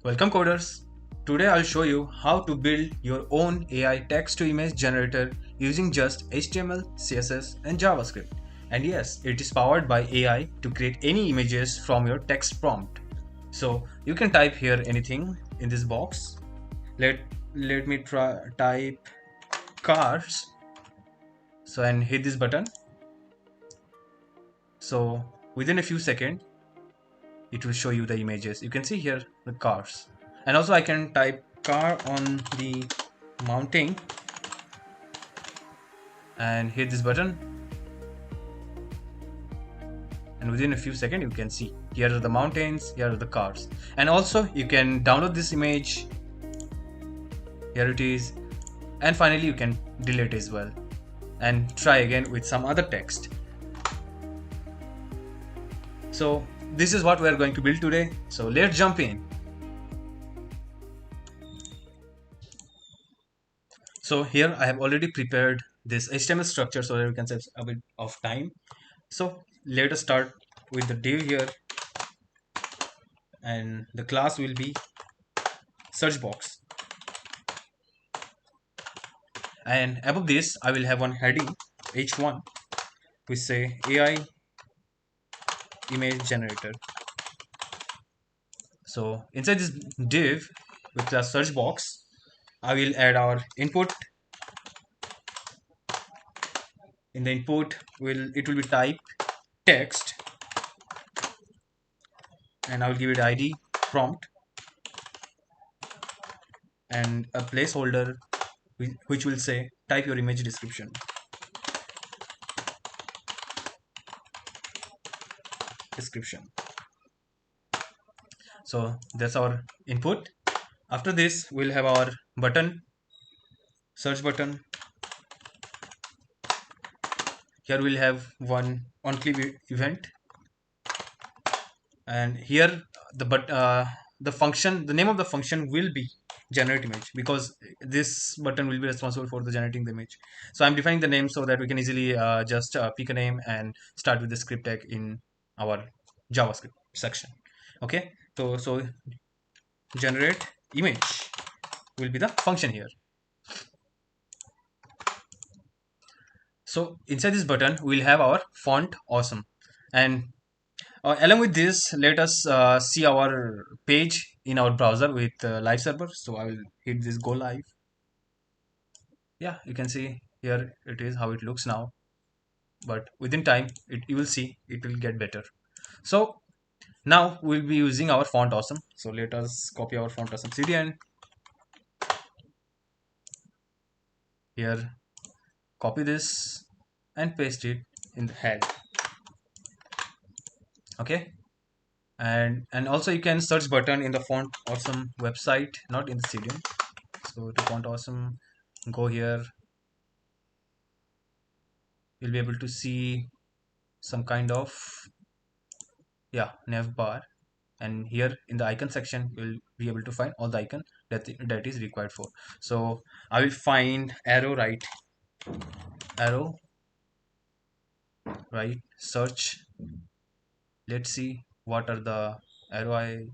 Welcome coders. Today I'll show you how to build your own AI text to image generator using just HTML, CSS and JavaScript. And yes, it is powered by AI to create any images from your text prompt. So you can type here anything in this box. Let me try type cars. So and hit this button. So within a few seconds it will show you the images. You can see here the cars. And also I can type car on the mountain and hit this button, and within a few seconds you can see here are the mountains, here are the cars. And also you can download this image, here it is, and finally you can delete as well and try again with some other text. So this is what we are going to build today, so let's jump in. So here I have already prepared this HTML structure so that we can save a bit of time. So let us start with the div here, and the class will be search box, and above this I will have one heading h1 which say AI image generator. So inside this div with the search box I will add our input. In the input it will be type text, and I will give it ID prompt and a placeholder which will say type your image description. So that's our input. After this we'll have our button, search button. Here we'll have one on click event, and here the function, the name of the function will be generate image, because this button will be responsible for the generating the image. So I'm defining the name so that we can easily just pick a name and start with the script tag in our JavaScript section. Okay, so generate image will be the function here. So inside this button we'll have our font awesome, and along with this let us see our page in our browser with live server. So I will hit this go live. Yeah, you can see here it is how it looks now, but within time you will see it will get better. So now we'll be using our font awesome, so let us copy our font awesome CDN here, copy this and paste it in the head. Okay, and also you can search button in the font awesome website, not in the CDN. So to font awesome, go here, you'll be able to see some kind of nav bar, and here in the icon section you'll be able to find all the icon that is required for. So I will find arrow right search. Let's see what are the arrow I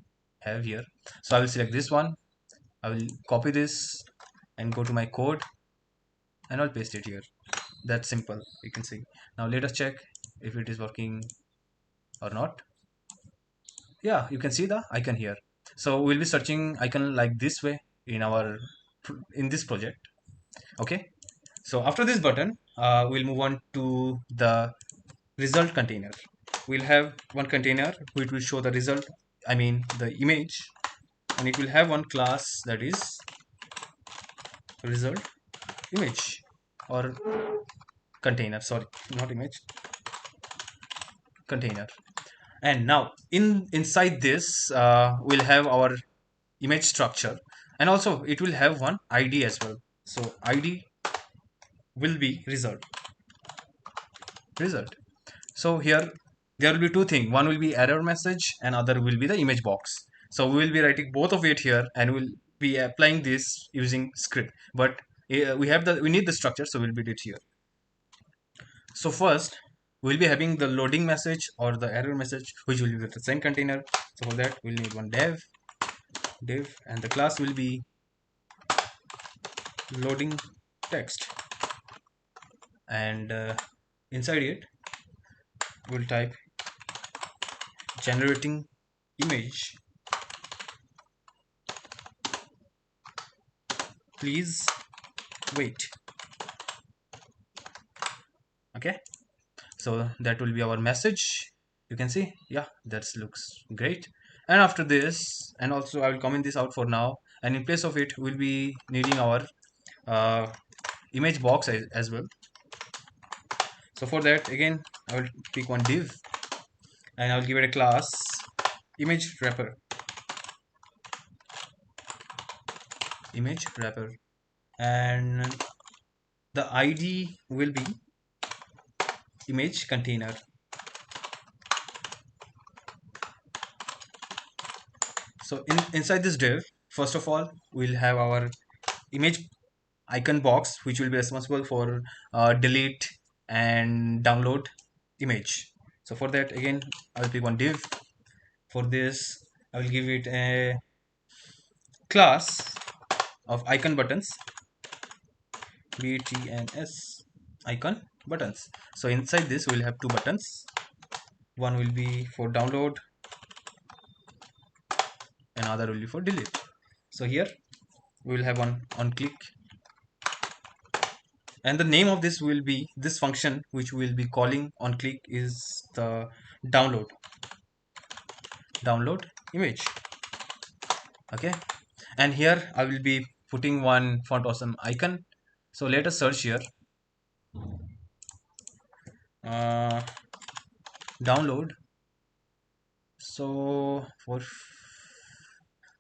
have here. So I will select this one, I will copy this and go to my code and I'll paste it here. That's simple, you can see. Now let us check if it is working or not. Yeah, you can see the icon here. So we'll be searching icon like this way in this project. Okay, so after this button we'll move on to the result container. We'll have one container which will show the result, I mean the image, and it will have one class that is result image, or container, sorry, not image, container. And now inside this we'll have our image structure, and also it will have one ID as well. So ID will be result. So here there will be two things, one will be error message and other will be the image box. So we will be writing both of it here and we'll be applying this using script, but we need the structure, so we'll build it here. So first we'll be having the loading message or the error message which will be with the same container. So for that we'll need one dev div, and the class will be loading text, and inside it we'll type generating image, please wait. Okay, so that will be our message. You can see, yeah, that looks great. And after this, and also I will comment this out for now, and in place of it we'll be needing our uh, image box as well. So for that, again, I will pick one div, and I will give it a class image wrapper, image wrapper, and the ID will be image container. So inside this div, first of all, we'll have our image icon box, which will be responsible for delete and download image. So for that, again, I will pick one div. For this, I will give it a class of icon buttons, btns icon buttons. So inside this, we'll have two buttons. One will be for download, another will be for delete. So here we will have one on click, and the name of this will be, this function which we will be calling on click is the download image. Okay, and here I will be putting one font awesome icon. So let us search here, download. So for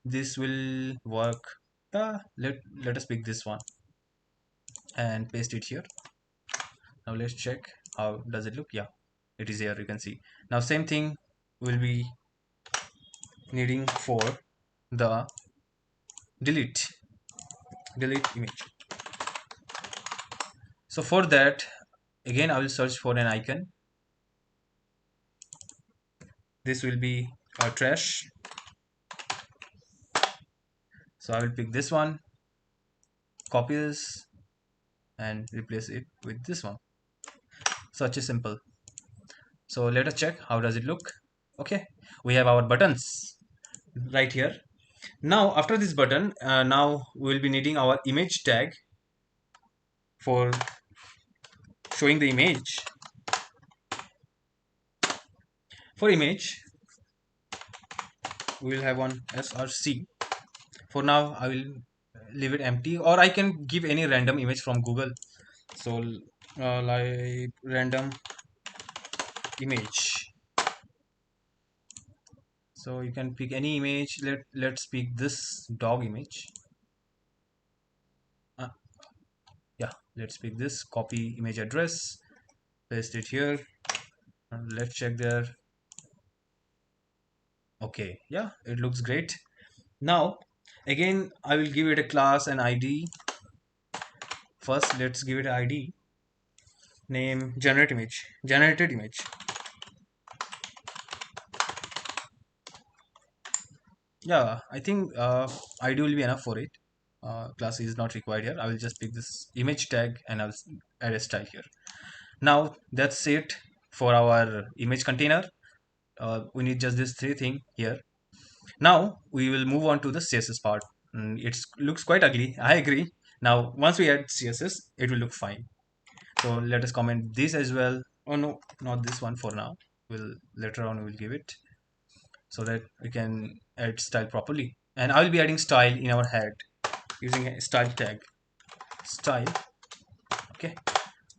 this will work, let us pick this one and paste it here. Now let's check how does it look. Yeah, it is here, you can see. Now same thing will be needing for the delete image. So for that, again I will search for an icon. This will be a trash, so I will pick this one, copy this, and replace it with this one. Such a simple. So let us check how does it look. Okay, we have our buttons right here. Now after this button, now we will be needing our image tag for showing the image. For image, we will have one src. For now I will leave it empty, or I can give any random image from Google. So like random image. So you can pick any image. Let's pick this dog image. uh, yeah, let's pick this, copy image address, paste it here, and let's check there. Okay, yeah, it looks great. Now again I will give it a class and ID. First let's give it an ID, name generated image. Yeah, I think ID will be enough for it. Class is not required here. I will just pick this image tag and I'll add a style here. Now that's it for our image container. We need just this three thing here. Now we will move on to the CSS part. It looks quite ugly, I agree. Now once we add CSS, it will look fine. So let us comment this as well. Oh no, not this one for now. We'll later on we'll give it, so that we can add style properly. And I will be adding style in our head using a style tag. Style. Okay,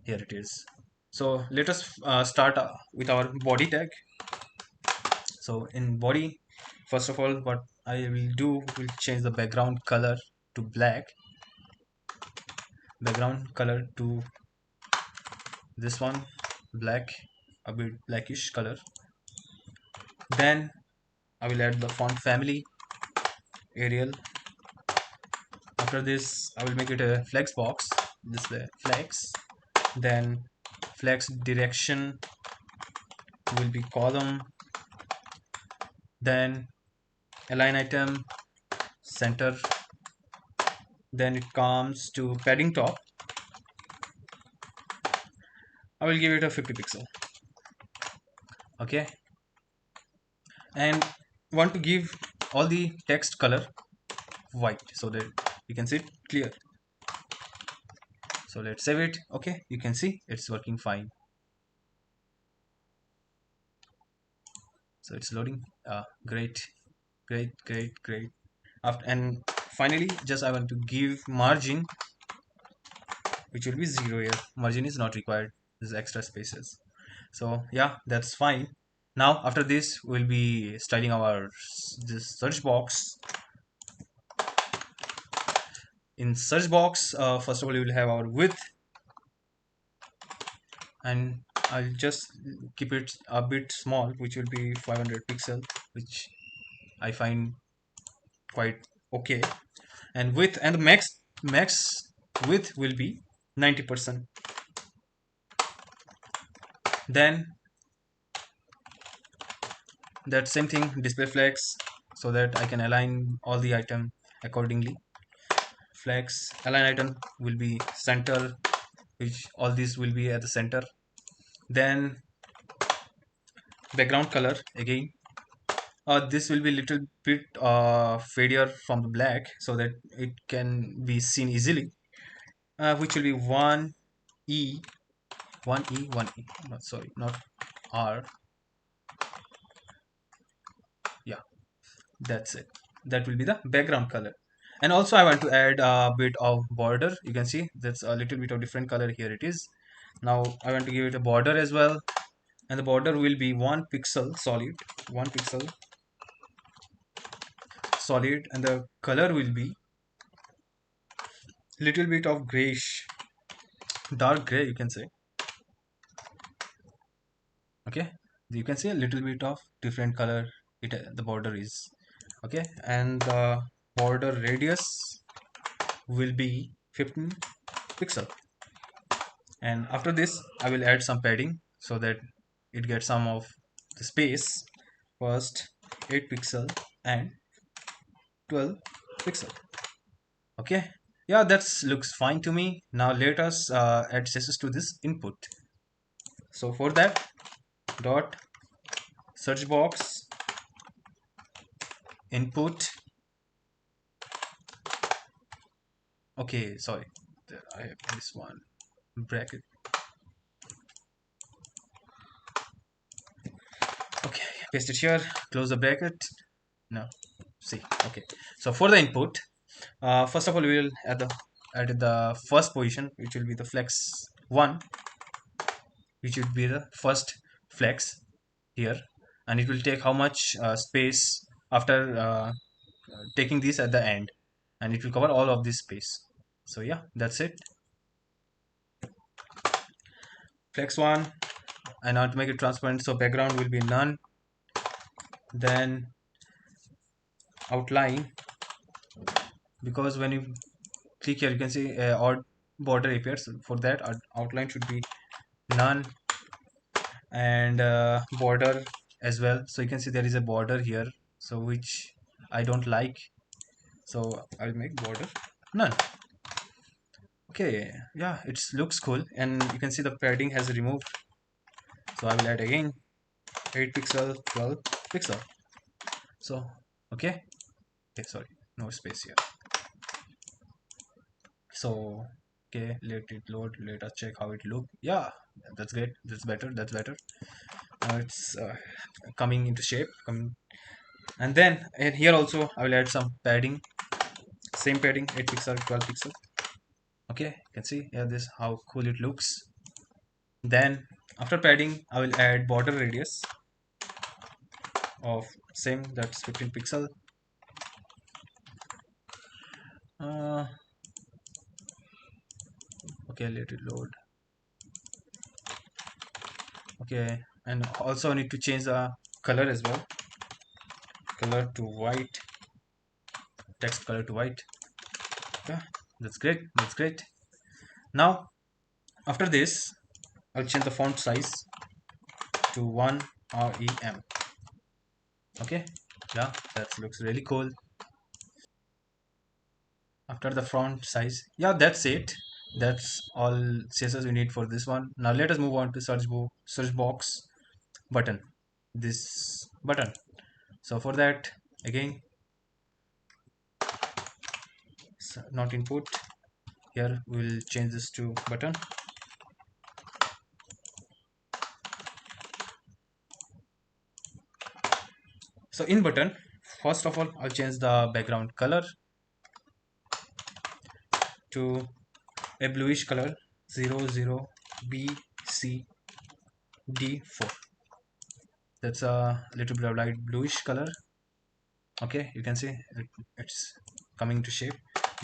here it is. So let us start with our body tag. So in body, first of all, what I will do will change the background color to black, background color to this one, black, a bit blackish color. Then I will add the font family, Arial. After this I will make it a flex box, display flex. Then flex direction will be column. Then align item center. Then it comes to padding top. I will give it a 50 pixel. Okay, and want to give all the text color white so that you can see it clear. So let's save it. Okay, you can see it's working fine. So it's loading. Great, great, great, great. After, and finally, just I want to give margin, which will be 0 here. Margin is not required. There's extra spaces. So yeah, that's fine. Now after this, we'll be styling our this search box. In search box, first of all, we will have our width, and I'll just keep it a bit small, which will be 500 pixel, which I find quite okay. And width and the max width will be 90%. Then that same thing, display flex, so that I can align all the item accordingly. Flex align item will be center, which all these will be at the center. Then background color again. This will be little bit fadier from the black so that it can be seen easily. Which will be 1E, 1E, 1E. No, sorry, not R. Yeah, that's it. That will be the background color. And also I want to add a bit of border. You can see that's a little bit of different color here it is. Now I want to give it a border as well. And the border will be 1 pixel solid, 1 pixel solid, and the color will be little bit of grayish, dark gray you can say. Okay, you can see a little bit of different color the border is. Okay, and the border radius will be 15 pixel. And after this I will add some padding so that it gets some of the space. First 8 pixel and 12 pixel. Okay, yeah, that looks fine to me. Now let us add CSS to this input. So for that, dot search box input. Okay, sorry, I have this one bracket. Okay, paste it here, close the bracket. No, see. Okay, so for the input, first of all we will add the first position, which will be the flex 1, which would be the first flex here, and it will take how much space after taking this at the end, and it will cover all of this space. So yeah, that's it. Flex 1, and now to make it transparent, so background will be none. Then outline, because when you click here you can see odd border appears. For that, outline should be none, and border as well. So you can see there is a border here, so which I don't like, so I'll make border none. Okay, yeah, it looks cool, and you can see the padding has removed. So I will add again 8 pixel, 12 pixel. So okay, sorry, no space here. So okay, let it load, let us check how it look. Yeah, that's great, that's better, that's better. Now it's coming into shape, and then and here also I will add some padding, same padding, 8 pixel, 12 pixel. Okay, you can see, yeah, this how cool it looks. Then after padding I will add border radius of same, that's 15 pixel. uh, okay, let it load. Okay, and also I need to change the color as well, color to white, text color to white. Yeah, that's great, that's great. Now after this I'll change the font size to 1 rem. Okay, yeah, that looks really cool. After the font size, yeah, that's it. That's all CSS we need for this one. Now let us move on to search box button, this button. So for that, again, not input, here we'll change this to button. So in button, first of all, I'll change the background color to a bluish color, 00BCD4. That's a little bit of light bluish color. Okay, you can see it's coming to shape.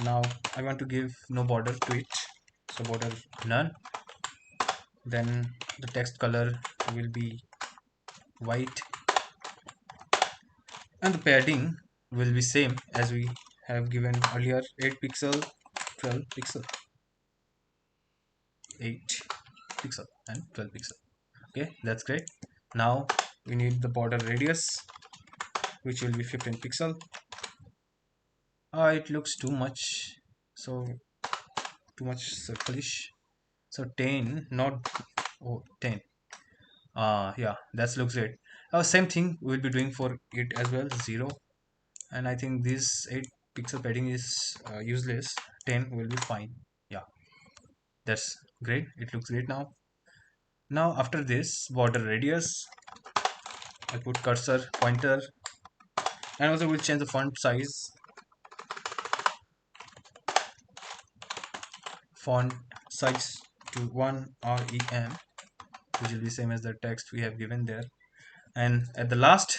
Now I want to give no border to it, so border none. Then the text color will be white, and the padding will be same as we have given earlier, 8 pixel, 12 pixel, 8 pixel and 12 pixel. Okay, that's great. Now we need the border radius, which will be 15 pixel. It looks too much, so too much circleish, so 10, not, oh, 10. Yeah, that looks great. Same thing we'll be doing for it as well, 0. And I think this 8 pixel padding is useless, 10 will be fine. Yeah, that's great, it looks great now. Now after this border radius, I put cursor pointer, and also we'll change the font size to 1 rem, which will be same as the text we have given there. And at the last,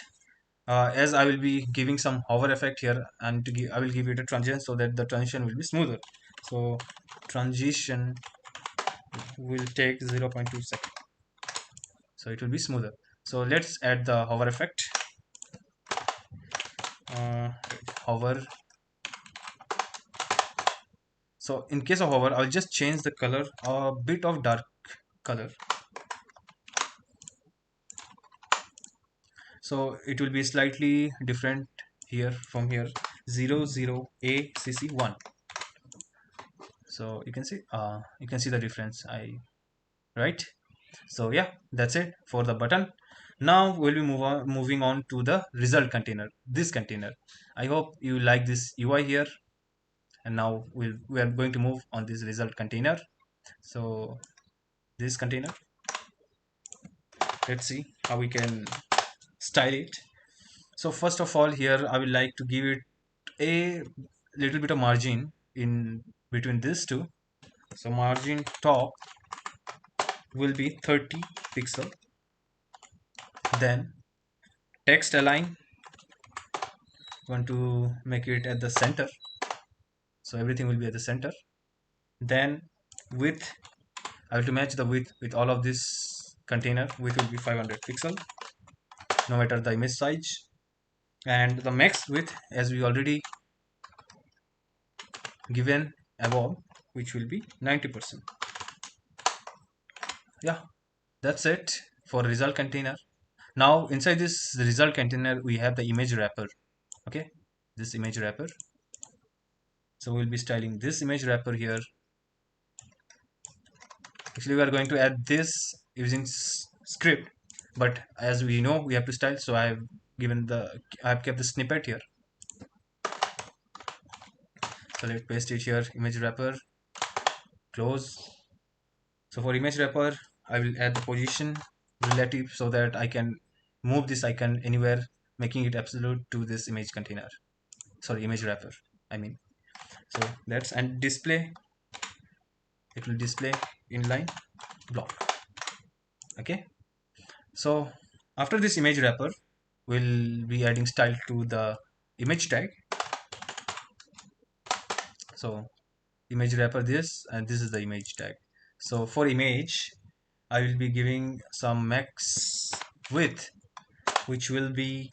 as I will be giving some hover effect here, and I will give it a transition so that the transition will be smoother. So transition will take 0.2 seconds, so it will be smoother. So let's add the hover effect. Hover. So in case of hover, I'll just change the color a bit of dark color, so it will be slightly different here from here, 00ACC1. So you can see the difference, right? So yeah, that's it for the button. Now we'll be moving on to the result container, this container. I hope you like this UI here. And now we are going to move on this result container. So this container, let's see how we can style it. So first of all, here I would like to give it a little bit of margin in between these two. So margin top will be 30 pixel. Then text align, want to make it at the center, so everything will be at the center. Then width, I have to match the width with all of this container. Width will be 500 pixel, no matter the image size. And the max width, as we already given above, which will be 90%. Yeah, that's it for result container. Now inside this result container, we have the image wrapper. Okay, this image wrapper. So we'll be styling this image wrapper here. Actually, we are going to add this using script, but as we know, we have to style. So I have kept the snippet here. So let's paste it here. Image wrapper, close. So for image wrapper, I will add the position relative so that I can move this icon anywhere, making it absolute to this image container. Sorry, image wrapper, I mean. So that's, and display, it will display inline block. Okay, so after this image wrapper, we'll be adding style to the image tag. So image wrapper this, and this is the image tag. So for image, I will be giving some max width, which will be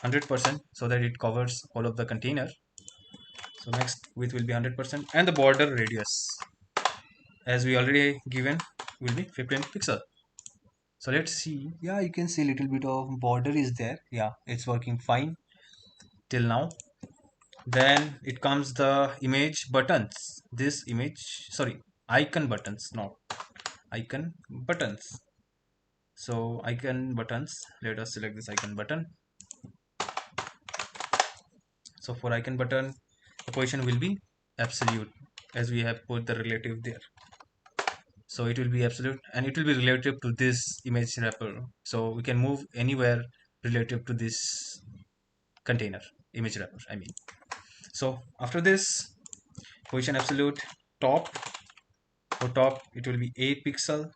100%, so that it covers all of the container. So max width will be 100%, and the border radius, as we already given, will be 15 pixel. So let's see. Yeah, you can see a little bit of border is there. Yeah, it's working fine till now. Then it comes the image buttons. This image, sorry, icon buttons, not icon buttons. So icon buttons, let us select this icon button. So for icon button, the position will be absolute, as we have put the relative there. So it will be absolute and it will be relative to this image wrapper. So we can move anywhere relative to this container, image wrapper, I mean. So after this, position absolute, top, for top it will be a pixel,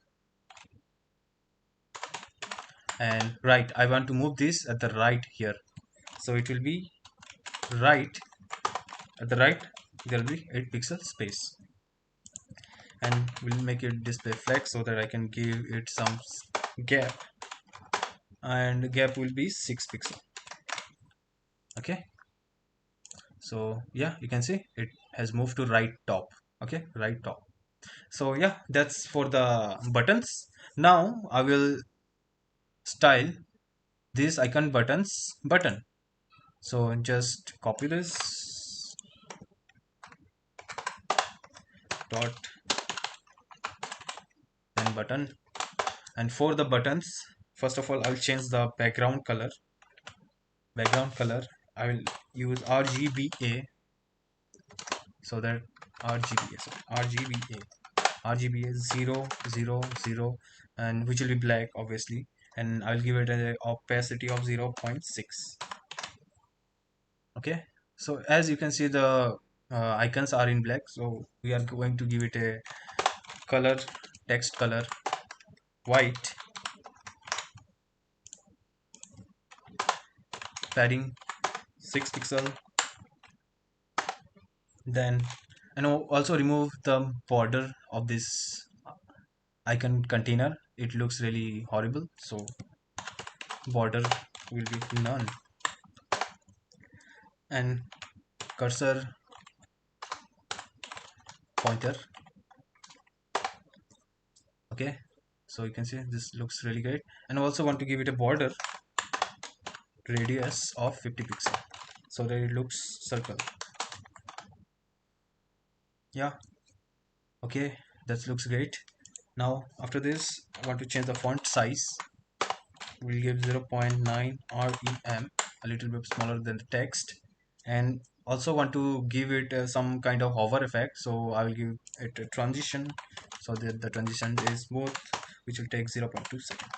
and right, I want to move this at the right here. So it will be right, at the right there will be 8 pixel space, and we'll make it display flex so that I can give it some gap, and the gap will be 6 pixel. Okay, so yeah, you can see it has moved to right top. Okay, right top. So yeah, that's for the buttons. Now I will style this icon buttons button. So just copy this dot and button, and for the buttons, first of all I'll change the background color. I will use RGBA, so that RGBA 000, and which will be black obviously, and I'll give it an opacity of 0.6. Okay, so as you can see the icons are in black, so we are going to give it a color, text color white, padding 6 pixel. Then, and also remove the border of this icon container. It looks really horrible, so border will be none, and cursor pointer. Okay, so you can see this looks really great, and also want to give it a border radius of 50 pixel so that it looks circle. Yeah, okay, that looks great. Now after this, I want to change the font size. We'll give 0.9 rem, a little bit smaller than the text, and also want to give it some kind of hover effect, so I will give it a transition so that the transition is smooth, which will take 0.2 seconds.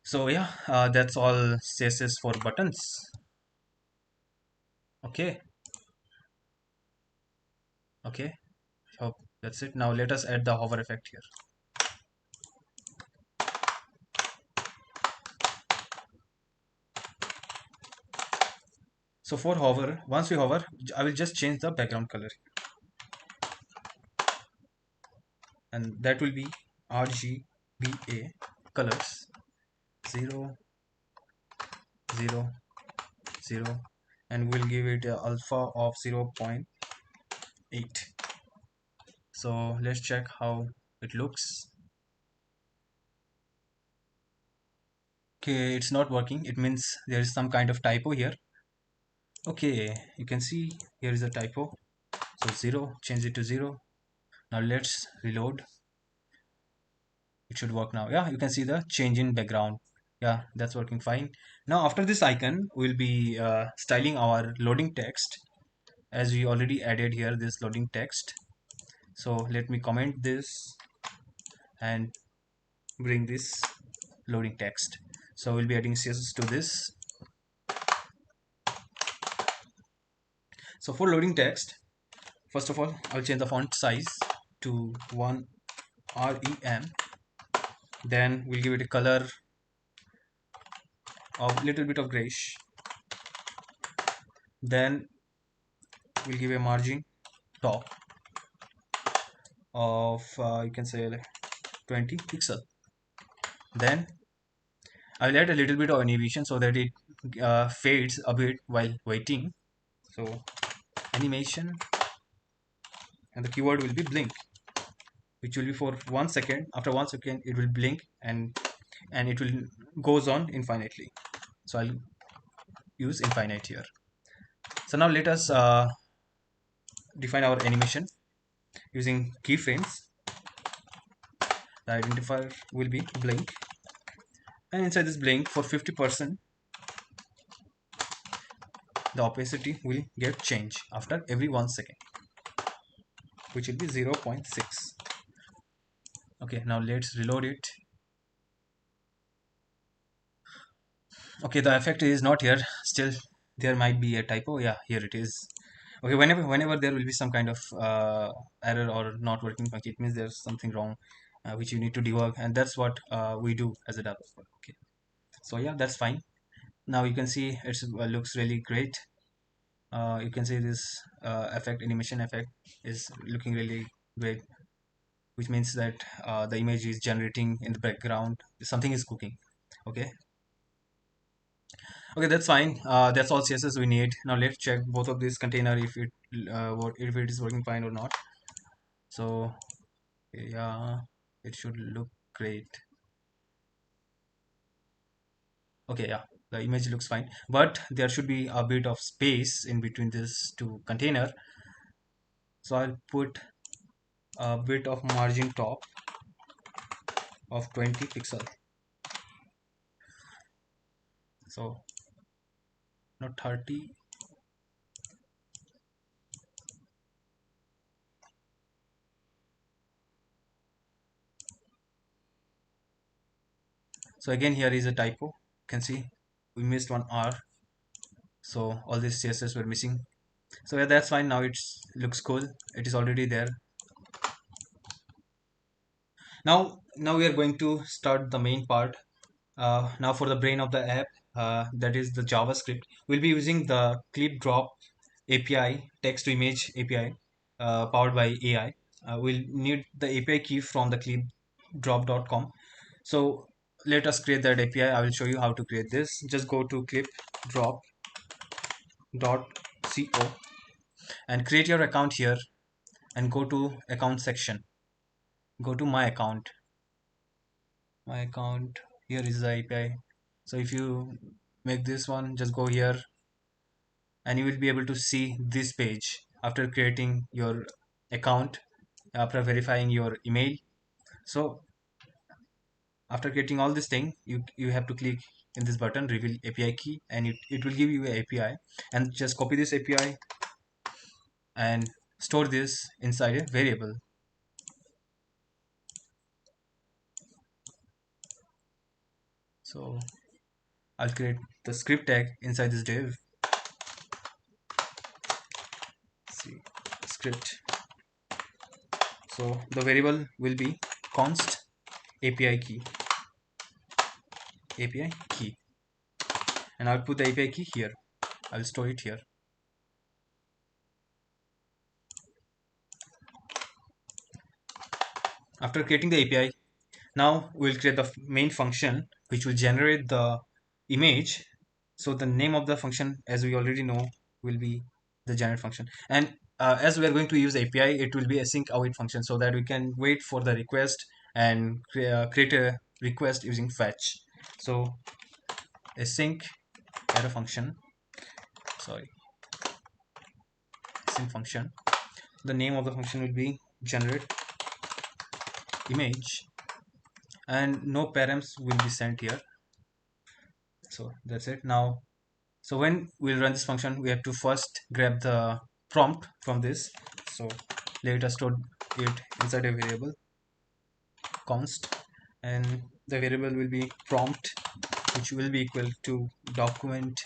So yeah, that's all CSS for buttons. Okay, okay, so that's it. Now let us add the hover effect here. So for hover, once we hover, I will just change the background color, and that will be RGBA colors 0 0 0, and we'll give it a alpha of 0.8. So let's check how it looks. Okay, it's not working. It means there is some kind of typo here. Okay, you can see here is a typo. So 0, change it to 0. Now let's reload. It should work now. Yeah, you can see the change in background. Yeah, that's working fine. Now after this icon, we'll be styling our loading text, as we already added here this loading text. So let me comment this and bring this loading text. So we'll be adding CSS to this. So for loading text, first of all, I'll change the font size to 1 rem. Then we'll give it a color of little bit of grayish. Then we'll give a margin top of you can say like 20 pixel. Then I will add a little bit of animation so that it fades a bit while waiting. So animation, and the keyword will be blink, which will be for 1 second. After 1 second it will blink, and it will goes on infinitely. So I'll use infinite here. So now let us define our animation using keyframes. The identifier will be blink, and inside this blink, for 50%, the opacity will get changed after every 1 second, which will be 0.6. Okay, now let's reload it. Okay, the effect is not here. Still, there might be a typo. Yeah, here it is. Okay, whenever there will be some kind of error or not working function, it means there's something wrong, which you need to debug, and that's what we do as a developer. Okay, so yeah, that's fine. Now you can see it looks really great. You can see this animation effect is looking really great, which means that the image is generating in the background. Something is cooking. Okay, okay, that's fine. That's all CSS we need. Now let's check both of these container if it is working fine or not. So yeah, it should look great. Okay, yeah, the image looks fine, but there should be a bit of space in between this two container. So I'll put a bit of margin top of 20 pixel. So not 30. So again, here is a typo. You can see we missed one R. So all these CSS were missing. So yeah, that's fine. Now it looks cool. It is already there. Now we are going to start the main part. Now for the brain of the app, that is the JavaScript. We'll be using the ClipDrop API, text to image API, powered by AI. We'll need the API key from the clipdrop.com. So let us create that API. I will show you how to create this. Just go to clipdrop.co and create your account here, and go to account section. Go to my account. Here is the API. So if you make this one, just go here, and you will be able to see this page after creating your account, after verifying your email. So after creating all this thing, you have to click in this button, reveal API key, and it will give you a API, and just copy this API and store this inside a variable. So I'll create the script tag inside this div. See, script. So the variable will be const API key, and I'll put the API key here. I'll store it here. After creating the API, now we'll create the main function which will generate the image. So the name of the function, as we already know, will be the generate function. And as we are going to use API, it will be async await function, so that we can wait for the request and create a request using fetch. So async error function, sorry, async function. The name of the function will be generate image, and no params will be sent here. So that's it. Now, so when we'll run this function, we have to first grab the prompt from this. So let us store it inside a variable const, and the variable will be prompt, which will be equal to document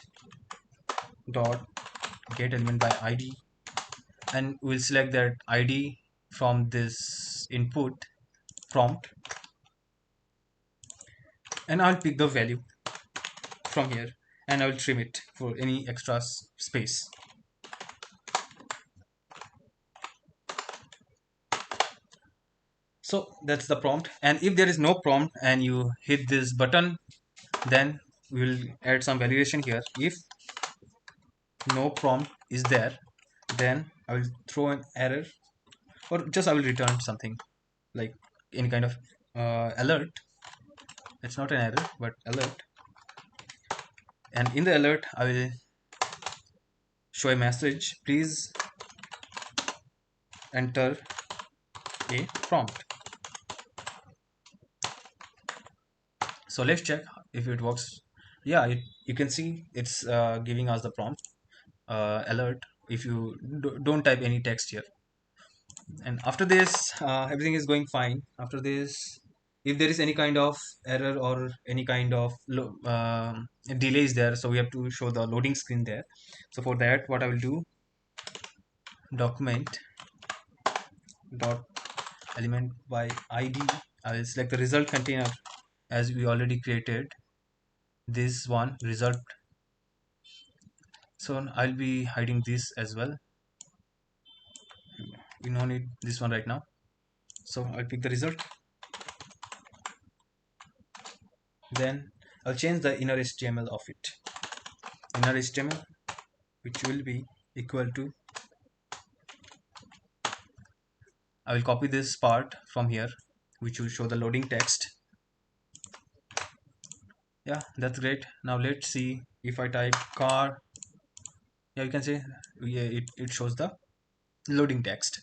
dot get element by id, and we'll select that id from this input prompt, and I'll pick the value from here, and I'll trim it for any extra space. So that's the prompt, and if there is no prompt and you hit this button, then we will add some validation here. If no prompt is there, then I will throw an error, or just I will return something like any kind of alert. It's not an error but alert, and in the alert I will show a message, please enter a prompt. So let's check if it works. Yeah, you can see it's giving us the prompt alert if you don't type any text here. And after this, everything is going fine. After this, if there is any kind of error or any kind of delay is there, so we have to show the loading screen there. So for that, what I will do, document dot element by id, I will select the result container as we already created this one result. So I'll be hiding this as well. We don't need this one right now. So I'll pick the result. Then I'll change the inner HTML of it. Inner HTML, which will be equal to, I will copy this part from here, which will show the loading text. Yeah, that's great. Now let's see if I type car. Yeah, you can see, yeah, it shows the loading text.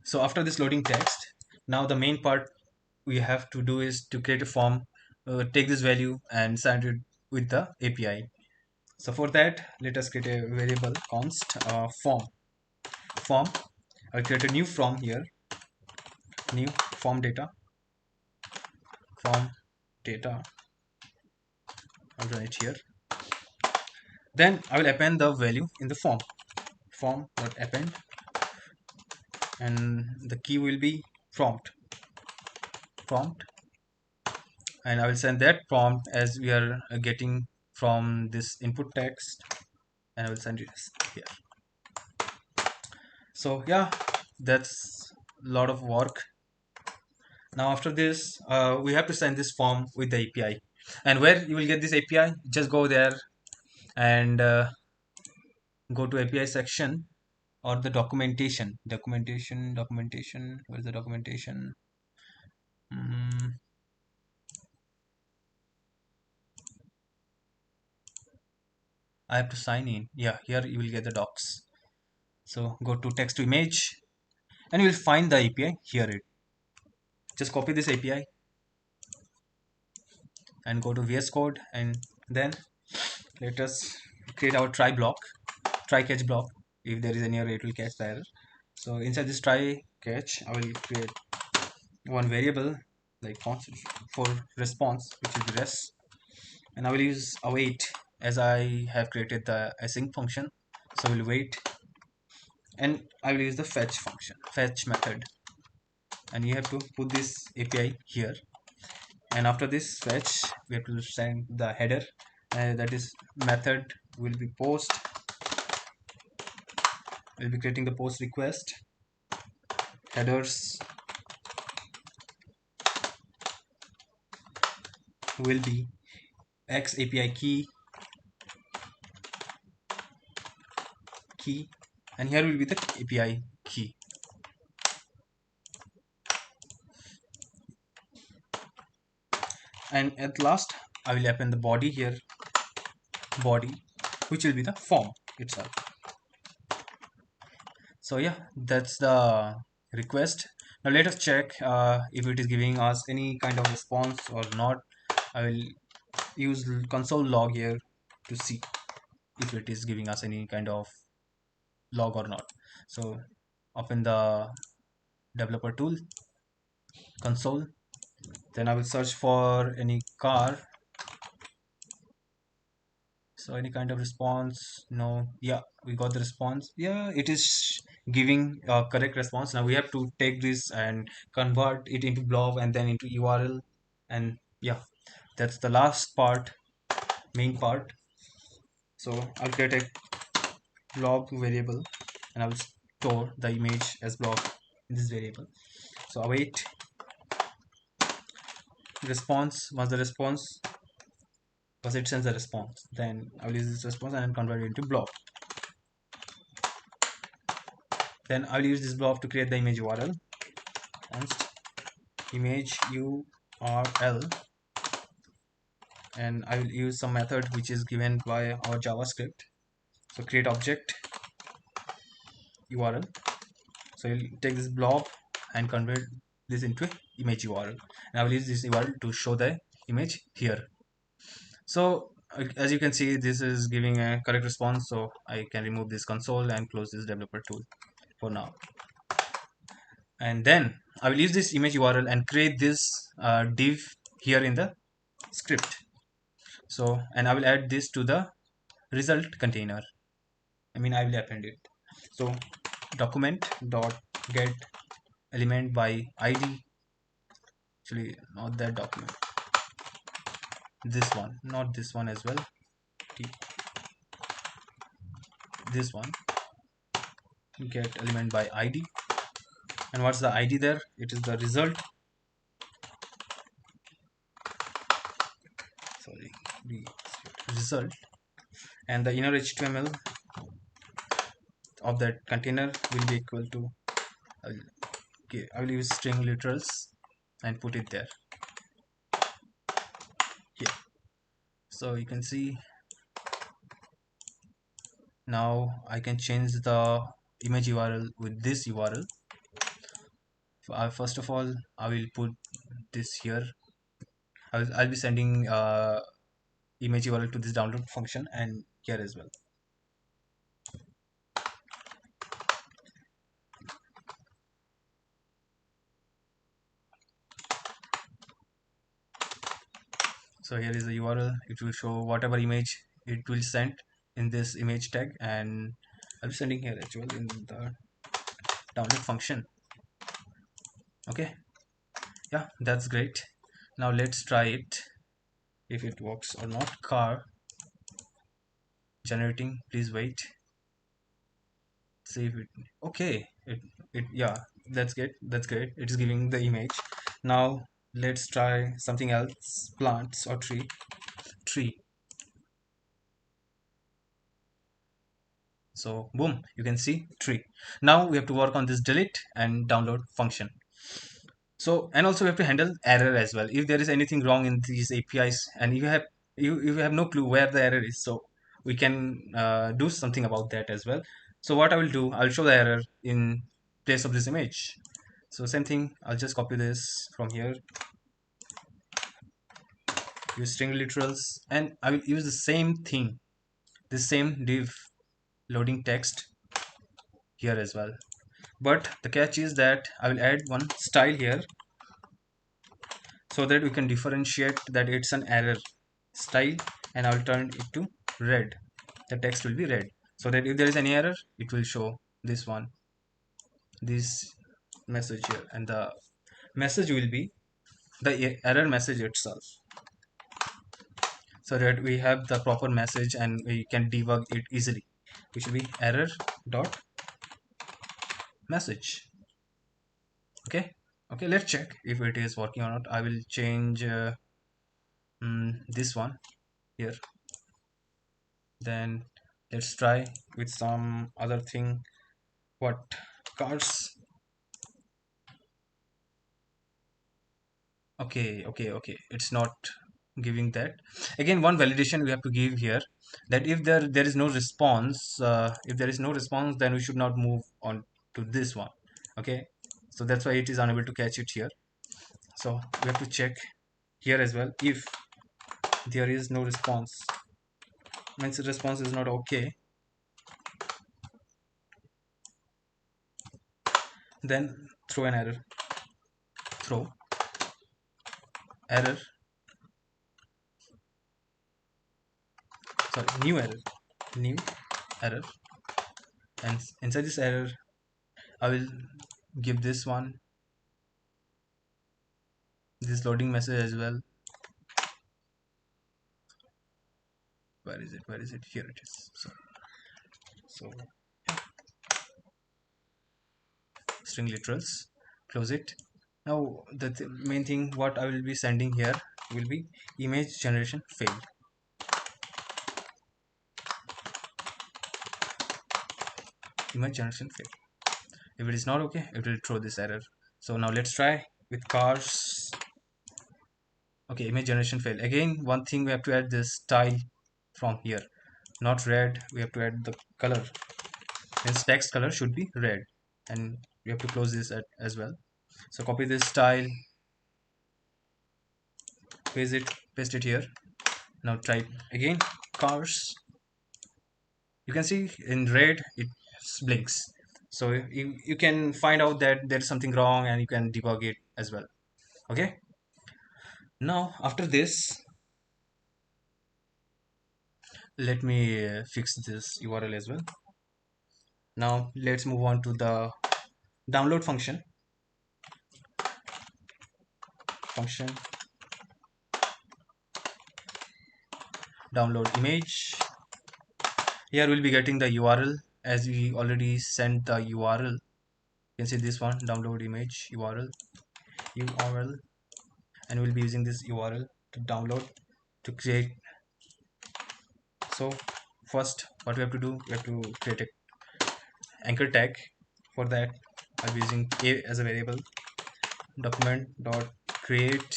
So after this loading text, now the main part we have to do is to create a form, take this value and send it with the API. So for that, let us create a variable const form. I'll create a new form here, new form data. I'll run it here. Then I will append the value in the form.append, and the key will be prompt, and I will send that prompt as we are getting from this input text, and I will send it here. So yeah, that's a lot of work. Now after this, we have to send this form with the API, and where you will get this API, just go there and go to API section or the documentation. Where's the documentation? I have to sign in. Yeah, here you will get the docs. So go to text to image and you will find the API here. Just copy this API and go to VS Code, and then let us create our try catch block. If there is any error, it will catch the error. So inside this try catch, I will create one variable like constant for response, which will be res, and I will use await as I have created the async function. So we'll wait, and I will use the fetch method, and you have to put this API here. And after this fetch, we have to send the header, and that is method will be post. We'll be creating the post request. Headers will be X API key, and here will be the API key. And at last, I will append the body here, which will be the form itself. So yeah, that's the request. Now let us check if it is giving us any kind of response or not. I will use console log here to see if it is giving us any kind of log or not. So open the developer tool, console, then I will search for any car. So any kind of response? No. Yeah, we got the response. Yeah, it is giving a correct response. Now we have to take this and convert it into blob and then into URL, and yeah, that's the last part, main part. So I'll create a blob variable and I will store the image as blob in this variable. So await response. Once it sends a response, then I will use this response and convert it into blob. Then I will use this blob to create the image URL. Const image URL, and I will use some method which is given by our JavaScript. So create object URL. So you'll take this blob and convert this into image URL, and I will use this URL to show the image here. So as you can see, this is giving a correct response, so I can remove this console and close this developer tool for now. And then I will use this image URL and create this div here in the script. So, and I will add this to the result container. I will append it. So document dot get element by ID. Actually, not that document. This one, not this one as well. This one, get element by ID. And what's the ID there? It is the result. Sorry, the result. And the inner HTML of that container will be equal to, I will use string literals and put it there. Here. So you can see now I can change the image URL with this URL. First of all, I will put this here. I'll be sending image URL to this download function and here as well. So here is the URL. It will show whatever image it will send in this image tag, and I'll be sending here as well in the download function. Okay, yeah, that's great. Now let's try it if it works or not. Car generating, please wait. See if it, okay, it yeah, that's good, that's great. It is giving the image. Now let's try something else. Plants or tree. So boom, you can see tree. Now we have to work on this delete and download function. So, and also we have to handle error as well. If there is anything wrong in these APIs and you have no clue where the error is, so we can do something about that as well. So what I will do, I'll show the error in place of this image. So same thing, I'll just copy this from here, use string literals, and I will use the same thing, the same div loading text here as well. But the catch is that I will add one style here so that we can differentiate that it's an error style, and I'll turn it to red. The text will be red so that if there is any error, it will show this one, this message here, and the message will be the error message itself, so that we have the proper message and we can debug it easily, which will be error dot message. Okay, okay, let's check if it is working or not. I will change this one here. Then let's try with some other thing. What? Cars. Okay, it's not giving that. Again, one validation we have to give here, that if there is no response, then we should not move on to this one. Okay, so that's why it is unable to catch it here. So we have to check here as well. If there is no response, means the response is not okay, then throw an error, throw error, sorry, new error, and inside this error I will give this one, this loading message as well. Where is it? Here it is. So string literals, close it. Now the main thing what I will be sending here will be image generation failed. Image generation failed. If it is not okay, it will throw this error. So now let's try with cars. Okay, image generation failed. Again, one thing we have to add this style from here. not red. We have to add the color. Its text color should be red, and we have to close this as well. So copy this style, paste it here. Now type again cars. You can see in red it blinks. So you can find out that there's something wrong, and you can debug it as well. Okay. Now after this, let me fix this URL as well. Now let's move on to the download function download image. Here we'll be getting the URL, as we already sent the URL. You can see this one, download image URL, and we'll be using this URL to download, to create. So first what we have to do, we have to create a anchor tag. For that I'll be using a as a variable, document dot create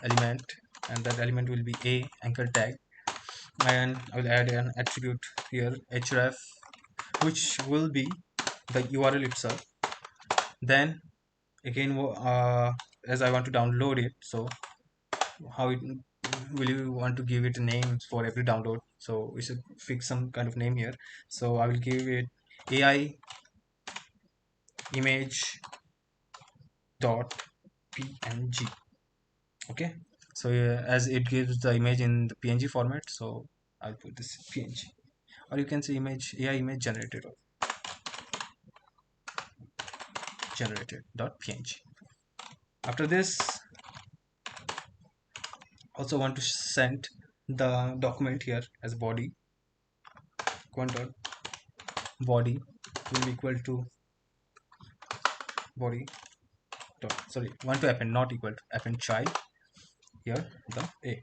element, and that element will be a anchor tag, and I will add an attribute here, href, which will be the URL itself. Then again, as I want to download it, so how it will you want to give it names for every download? So we should fix some kind of name here. So I will give it AI image dot png. Okay, so as it gives the image in the PNG format, so I'll put this PNG, or you can say image AI image generated dot png. After this, also want to send the document here as body. Document dot body will be equal to body dot, sorry, want to append, not equal to, append child here the a.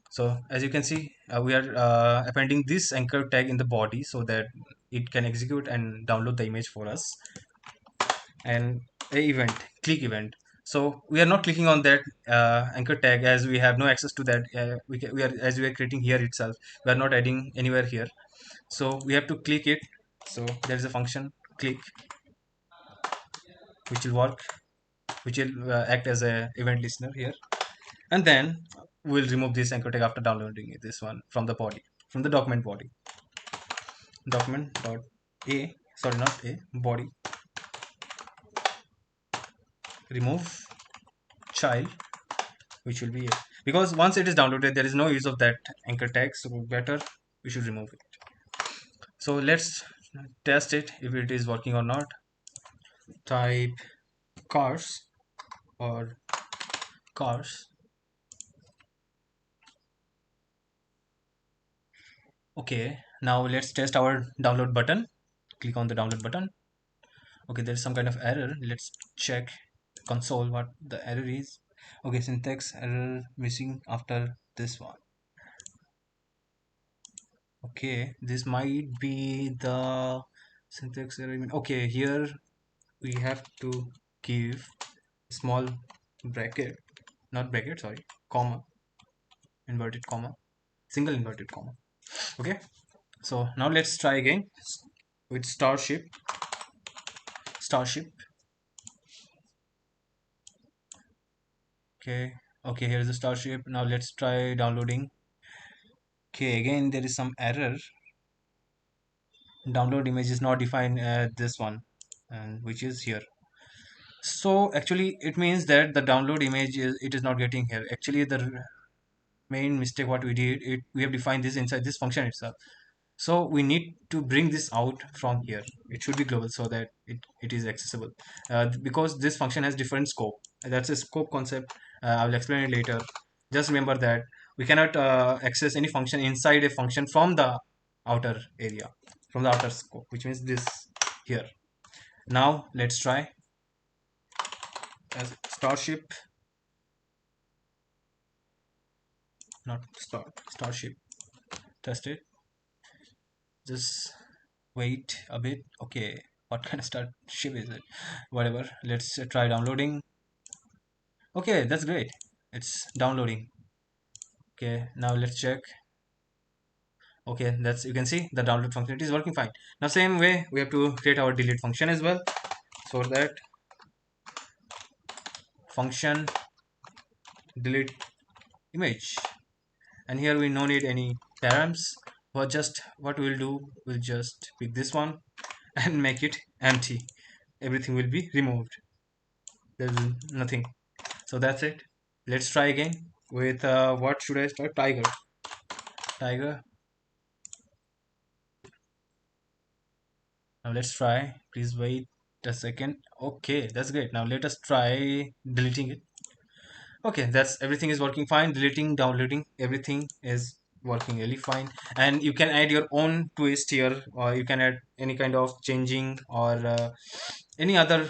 So as you can see, we are appending this anchor tag in the body so that it can execute and download the image for us. And a event, click event, so we are not clicking on that anchor tag, as we have no access to that. We are, as we are creating here itself, we are not adding anywhere here, so we have to click it. So there is a function click, which will work, which will act as a event listener here, and then we'll remove this anchor tag after downloading this one from the body, from the document body. Document dot a, sorry, not a, body, remove child, which will be a, because once it is downloaded there is no use of that anchor tag, so better we should remove it. So let's test it if it is working or not. Type cars or cars. Okay, now let's test our download button. Click on the download button. Okay, there's some kind of error. Let's check console what the error is. Okay, syntax error missing after this one. Okay, this might be the syntax error. Okay, here we have to give small bracket, not bracket, sorry, comma, inverted comma, single inverted comma. Okay, so now let's try again with starship. Okay, okay, here's the starship. Now let's try downloading. Okay, again there is some error. Download image is not defined, this one, and which is here. So actually it means that the download image is, it is not getting here. Actually the main mistake what we did, we have defined this inside this function itself. So we need to bring this out from here. It should be global so that it is accessible, because this function has different scope. That's a scope concept. I will explain it later. Just remember that we cannot access any function inside a function from the outer area, from the outer scope, which means this here. Now let's try as starship, not starship. Test it. Just wait a bit. Okay, what kind of starship is it? Whatever, let's try downloading. Okay, that's great, it's downloading. Okay, now let's check. Okay, that's, you can see the download functionality is working fine. Now same way we have to create our delete function as well. So for that, function delete image, and here we no need any params. Or just what we'll do, we'll just pick this one and make it empty. Everything will be removed. There's nothing. So that's it. Let's try again with what should I start? Tiger. Now let's try. Please wait a second. Okay, that's great. Now let us try deleting it. Okay, that's, everything is working fine. Deleting, downloading, everything is working really fine. And you can add your own twist here, or you can add any kind of changing, or any other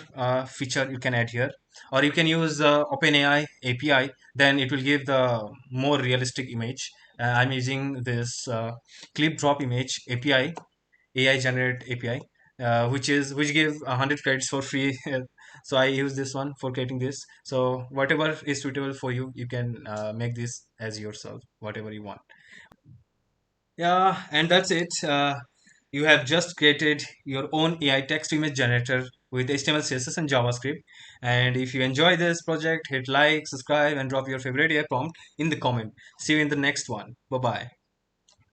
feature you can add here. Or you can use OpenAI API, then it will give the more realistic image. I'm using this ClipDrop image API, AI generate API, which give 100 credits for free. So I use this one for creating this. So whatever is suitable for you, you can make this as yourself, whatever you want. Yeah, and that's it. You have just created your own AI text to image generator with HTML, CSS, and JavaScript. And if you enjoy this project, hit like, subscribe, and drop your favorite AI prompt in the comment. See you in the next one. Bye bye.